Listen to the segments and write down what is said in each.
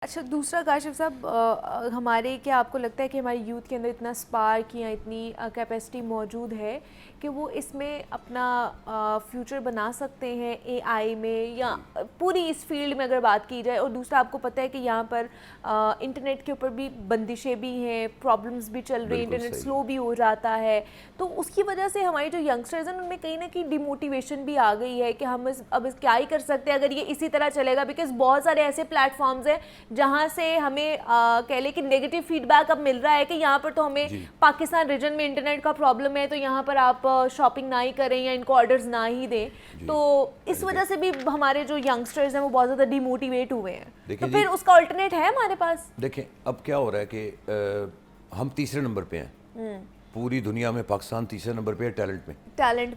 اچھا دوسرا کاشف صاحب، ہمارے کیا آپ کو لگتا ہے کہ ہماری یوتھ کے اندر اتنا اسپارک یا اتنی کیپیسٹی موجود ہے کہ وہ اس میں اپنا فیوچر بنا سکتے ہیں اے آئی میں یا پوری اس فیلڈ میں اگر بات کی جائے؟ اور دوسرا آپ کو پتہ ہے کہ یہاں پر انٹرنیٹ کے اوپر بھی بندشیں بھی ہیں، پرابلمس بھی چل رہی ہیں، انٹرنیٹ سلو بھی ہو جاتا ہے، تو اس کی وجہ سے ہمارے جو ینگسٹرز ہیں ان میں کہیں نہ کہیں ڈی موٹیویشن بھی آ گئی ہے کہ ہم اب کیا ہی کر سکتے ہیں اگر یہ اسی طرح چلے گا، بیکاز بہت سارے ایسے پلیٹ فارمز ہیں جہاں سے ہمیں کہہ لیں کہ نیگیٹو فیڈ بیک اب مل رہا ہے کہ یہاں پر تو ہمیں پاکستان ریجن میں انٹرنیٹ کا پرابلم ہے تو یہاں پر آپ شاپنگ نہ ہی کریں یا ان کو آرڈرز نہ ہی دیں، تو اس وجہ سے بھی ہمارے جو ینگسٹرز ہیں وہ بہت زیادہ ڈی موٹیویٹ ہوئے ہیں، تو پھر اس کا آلٹرنیٹ ہے ہمارے پاس؟ دیکھیں اب کیا ہو رہا ہے کہ ہم تیسرے نمبر پہ ہیں پوری دنیا میں، پاکستان تیسرے نمبر پہ ہے ٹیلنٹ میں،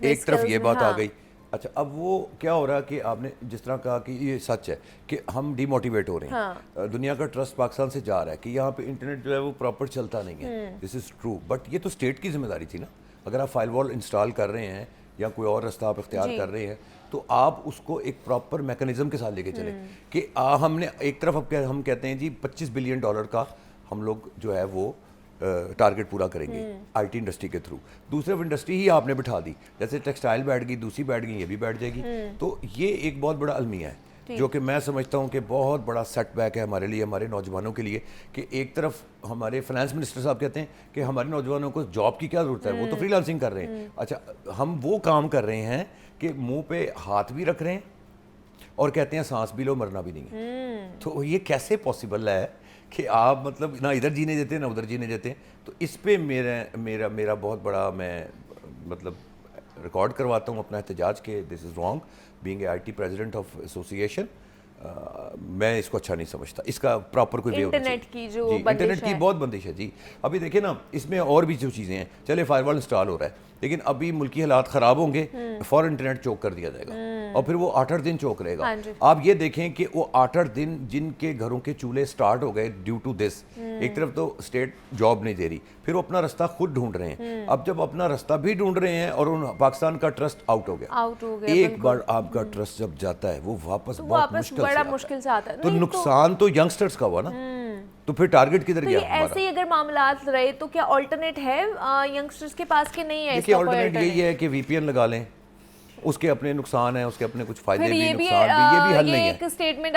ایک طرف یہ بات آ گئی۔ اچھا اب وہ کیا ہو رہا ہے کہ آپ نے جس طرح کہا کہ یہ سچ ہے کہ ہم ڈی موٹیویٹ ہو رہے ہیں، دنیا کا ٹرسٹ پاکستان سے جا رہا ہے کہ یہاں پہ انٹرنیٹ جو ہے وہ پراپر چلتا نہیں ہے، دس از ٹرو، بٹ یہ تو اسٹیٹ کی ذمہ داری تھی نا۔ اگر آپ فائر وال انسٹال کر رہے ہیں یا کوئی اور رستہ آپ اختیار کر رہے ہیں تو آپ اس کو ایک پراپر میکانزم کے ساتھ لے کے چلیں کہ ہم نے ایک طرف اب ہم کہتے ہیں جی $25 بلین کا ہم لوگ جو ہے وہ ٹارگٹ پورا کریں گے آئی ٹی انڈسٹری کے تھرو، دوسرے انڈسٹری ہی آپ نے بٹھا دی، جیسے ٹیکسٹائل بیٹھ گئی، دوسری بیٹھ گئی، یہ بھی بیٹھ جائے گی، تو یہ ایک بہت بڑا المیہ ہے جو کہ میں سمجھتا ہوں کہ بہت بڑا سیٹ بیک ہے ہمارے لیے، ہمارے نوجوانوں کے لیے، کہ ایک طرف ہمارے فائنانس منسٹر صاحب کہتے ہیں کہ ہمارے نوجوانوں کو جاب کی کیا ضرورت ہے، وہ تو فری لانسنگ کر رہے ہیں، اچھا ہم وہ کام کر رہے ہیں کہ منہ پہ ہاتھ بھی رکھ رہے ہیں اور کہتے ہیں سانس بھی لو مرنا بھی نہیں ہے، تو یہ کیسے پاسبل ہے کہ آپ مطلب نہ ادھر جینے دیتے ہیں نہ ادھر جینے دیتے ہیں؟ تو اس پہ میرا بہت بڑا، میں مطلب ریکارڈ کرواتا ہوں اپنا احتجاج کہ this is wrong, being A I T president of association, میں اس کو اچھا نہیں سمجھتا، اس کا پراپر کوئی وے ہونا چاہیے۔ انٹرنیٹ کی جو انٹرنیٹ کی بہت بندش ہے جی، ابھی دیکھیں نا اس میں اور بھی جو چیزیں ہیں، چلے فائر وال انسٹال ہو رہا ہے لیکن ابھی ملکی حالات خراب ہوں گے، فوراً انٹرنیٹ چوک کر دیا جائے گا اور پھر وہ 8 دن چوک رہے گا۔ آپ یہ دیکھیں کہ وہ 8 دن جن کے گھروں کے چولہے سٹارٹ ہو گئے ڈیو ٹو دس، ایک طرف تو اسٹیٹ جاب نہیں دے رہی، پھر وہ اپنا رستہ خود ڈھونڈ رہے ہیں، اب جب اپنا رستہ بھی ڈھونڈ رہے ہیں اور پاکستان کا ٹرسٹ آؤٹ ہو گیا، ایک بار آپ کا ٹرسٹ جب جاتا ہے وہ واپس بہت مشکل سے آتا ہے، تو نقصان تو ینگسٹرز کا ہوا نا، تو پھر ٹارگٹ کدھر گیا ہمارا؟ ایسے ہی اگر معاملات رہے تو کیا آلٹرنیٹ ہے ینگسٹرز کے پاس کہ نہیں ہے؟ دیکھیے آلٹرنیٹ یہی ہے کہ وی پی این لگا لیں، اس کے اپنے نقصان ہیں، اس کے اپنے کچھ فائدے بھی نقصان بھی، یہ بھی حل نہیں ہے۔